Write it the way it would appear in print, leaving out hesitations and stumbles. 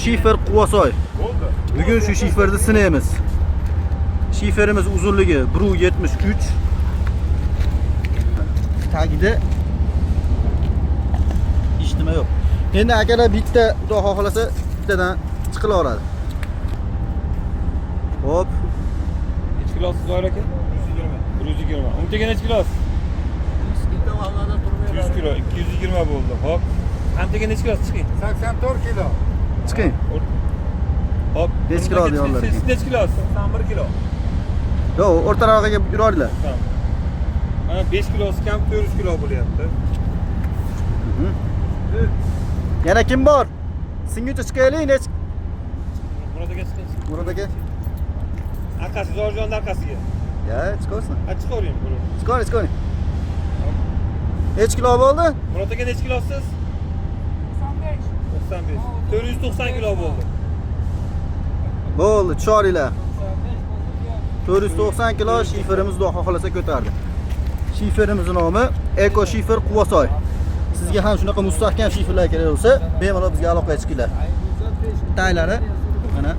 shifer Quvasoy. Bugun shu shiferni sinaymiz. Shiferimiz uzunligi 1.73. Tagida hech nima yo'q. Endi akalar bitta xudo xohlasa bittadan chiqila oladi. Hop. Necha kilosiz zoir aka? 120. Untaga necha kilosiz? 100 kilo, 220 bo'ldi. Hop. Amtaga necha kilosiz chiqing? 84 kilo. Chiqing. Hop. Necha kilo deyaptilar? Siz necha kilosiz? 91 kilo. Yo'q, o'rtarog'iga yuradinglar. Tamam. Mana 5 kilosi kam 400 kilo bo'lyapti. Yana kim bor? Singuvchi chiqaylik, nech? Murod aka chiqing. Murod aka. Arkasi Zorjonning arkasiga. Ya, chiqaversin. Chiqavering buni. Chiqaring. Necha kilo bo'ldi? Murod aka necha kilosiz? 95. 490 kilo bo'ldi. Bo'ldi, tushoringlar. 490 kilo shiferimiz xudo xohlasa ko'tardi. Shiferimizning nomi Eko Shifer Quvasoy. Sizga ham shunaqa mustahkam shiferlar kerak bo'lsa, bemalol bizga aloqaga chiqinglar. Taylari mana